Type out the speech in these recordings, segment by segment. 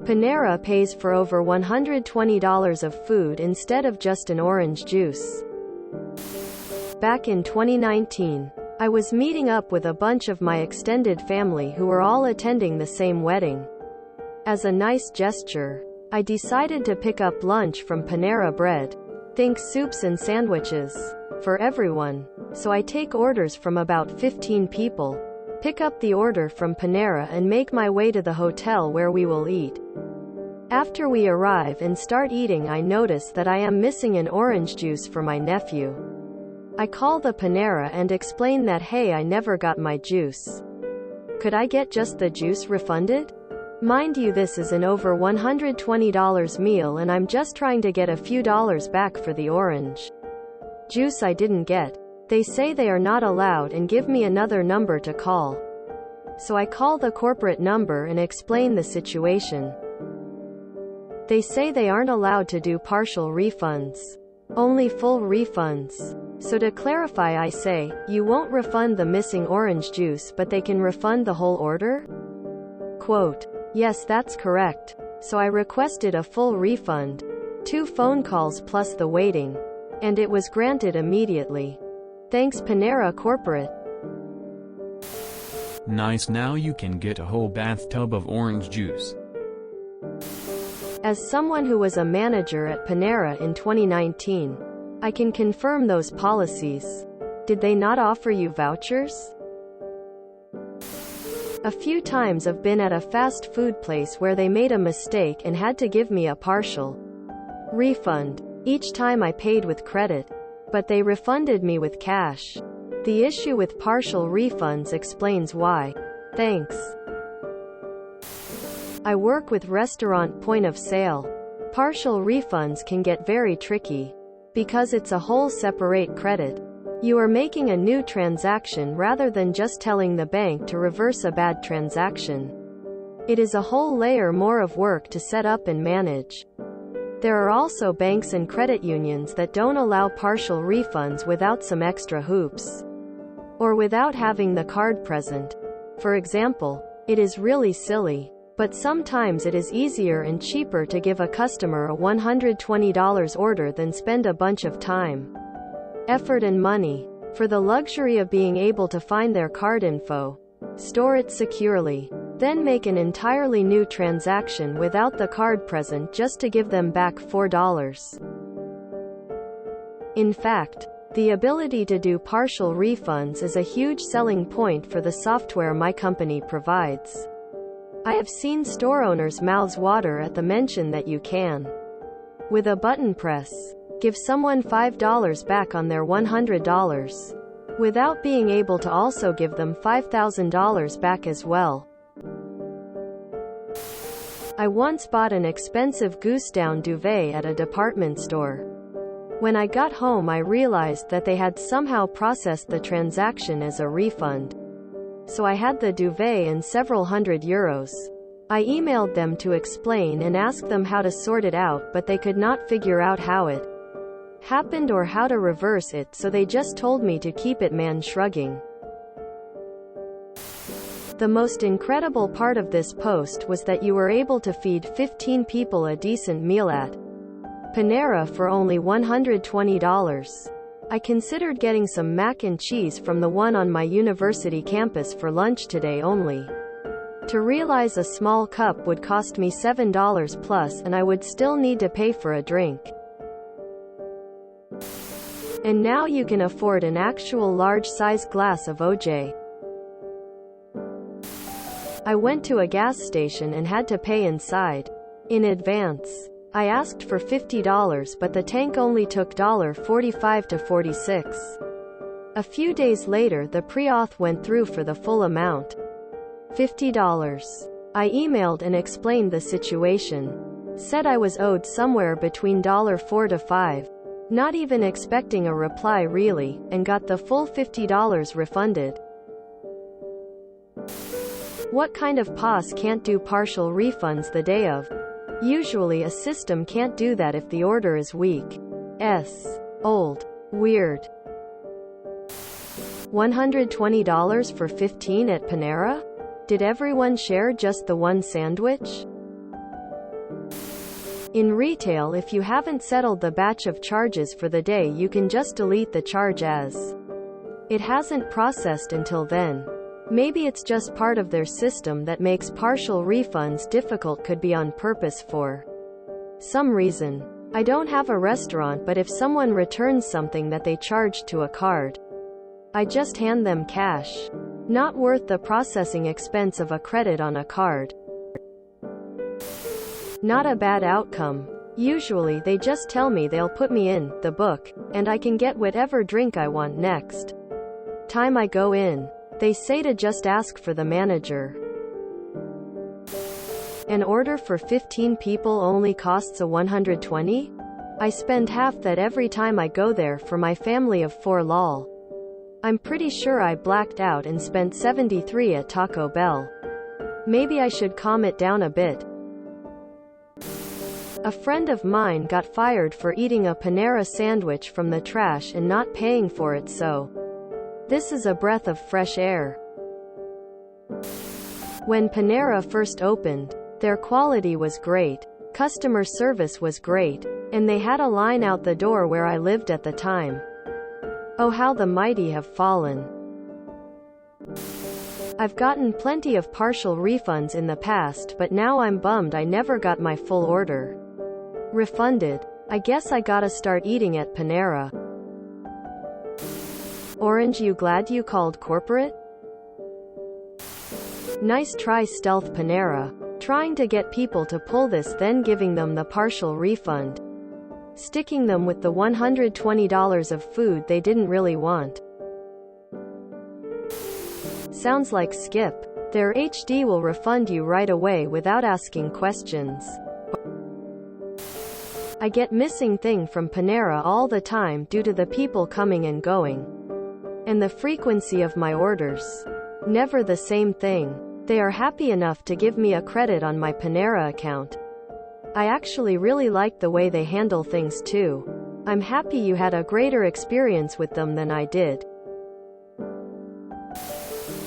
Panera pays for over $120 of food instead of just an orange juice. Back in 2019, I was meeting up with a bunch of my extended family who were all attending the same wedding. As a nice gesture, I decided to pick up lunch from Panera Bread, think soups and sandwiches, for everyone. So I take orders from about 15 people, pick up the order from Panera and make my way to the hotel where we will eat. After we arrive and start eating, I notice that I am missing an orange juice for my nephew. I call the Panera and explain that hey, I never got my juice. Could I get just the juice refunded? Mind you, this is an over $120 meal and I'm just trying to get a few dollars back for the orange juice I didn't get. They say they are not allowed and give me another number to call. So I call the corporate number and explain the situation. They say they aren't allowed to do partial refunds, only full refunds. So to clarify, I say, you won't refund the missing orange juice, but they can refund the whole order? Quote, yes, that's correct. So I requested a full refund, 2 phone calls plus the waiting, and it was granted immediately. Thanks Panera corporate. Nice, now you can get a whole bathtub of orange juice. As someone who was a manager at Panera in 2019, I can confirm those policies. Did they not offer you vouchers? A few times I've been at a fast food place where they made a mistake and had to give me a partial refund. Each time I paid with credit, but they refunded me with cash. The issue with partial refunds explains why. Thanks. I work with restaurant point of sale. Partial refunds can get very tricky, because it's a whole separate credit. You are making a new transaction rather than just telling the bank to reverse a bad transaction. It is a whole layer more of work to set up and manage. There are also banks and credit unions that don't allow partial refunds without some extra hoops, or without having the card present. For example, it is really silly, but sometimes it is easier and cheaper to give a customer a $120 order than spend a bunch of time, effort and money for the luxury of being able to find their card info, store it securely, then make an entirely new transaction without the card present just to give them back $4. In fact, the ability to do partial refunds is a huge selling point for the software my company provides. I have seen store owners' mouths water at the mention that you can, with a button press, give someone $5 back on their $100, without being able to also give them $5,000 back as well. I once bought an expensive goose down duvet at a department store. When I got home, I realized that they had somehow processed the transaction as a refund. So I had the duvet and several €100. I emailed them to explain and ask them how to sort it out, but they could not figure out how it happened or how to reverse it, so they just told me to keep it, man shrugging. The most incredible part of this post was that you were able to feed 15 people a decent meal at Panera for only $120. I considered getting some mac and cheese from the one on my university campus for lunch today, only to realize a small cup would cost me $7 plus and I would still need to pay for a drink. And now you can afford an actual large-size glass of OJ. I went to a gas station and had to pay inside, in advance. I asked for $50, but the tank only took $45 to $46. A few days later, the pre-auth went through for the full amount, $50. I emailed and explained the situation. Said I was owed somewhere between $4 to $5. Not even expecting a reply really, and got the full $50 refunded. What kind of POS can't do partial refunds the day of? Usually a system can't do that if the order is weak. Old. Weird. $120 for 15 at Panera? Did everyone share just the one sandwich? In retail, if you haven't settled the batch of charges for the day, you can just delete the charge as it hasn't processed until then. Maybe it's just part of their system that makes partial refunds difficult, could be on purpose for some reason. I don't have a restaurant, but if someone returns something that they charged to a card, I just hand them cash. Not worth the processing expense of a credit on a card. Not a bad outcome. Usually they just tell me they'll put me in the book, and I can get whatever drink I want next time I go in. They say to just ask for the manager. An order for 15 people only costs $120? I spend half that every time I go there for my family of 4 lol. I'm pretty sure I blacked out and spent $73 at Taco Bell. Maybe I should calm it down a bit. A friend of mine got fired for eating a Panera sandwich from the trash and not paying for it, so this is a breath of fresh air. When Panera first opened, their quality was great, customer service was great, and they had a line out the door where I lived at the time. Oh, how the mighty have fallen. I've gotten plenty of partial refunds in the past, but now I'm bummed I never got my full order refunded. I guess I gotta start eating at Panera. Orange, you glad you called corporate? Nice try, stealth Panera. Trying to get people to pull this, then giving them the partial refund. Sticking them with the $120 of food they didn't really want. Sounds like Skip. Their HD will refund you right away without asking questions. I get missing thing from Panera all the time due to the people coming and going, and the frequency of my orders. Never the same thing. They are happy enough to give me a credit on my Panera account. I actually really like the way they handle things too. I'm happy you had a greater experience with them than I did.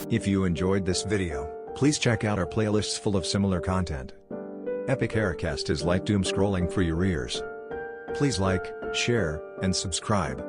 If you enjoyed this video, please check out our playlists full of similar content. Epic Aircast is like doom scrolling for your ears. Please like, share, and subscribe.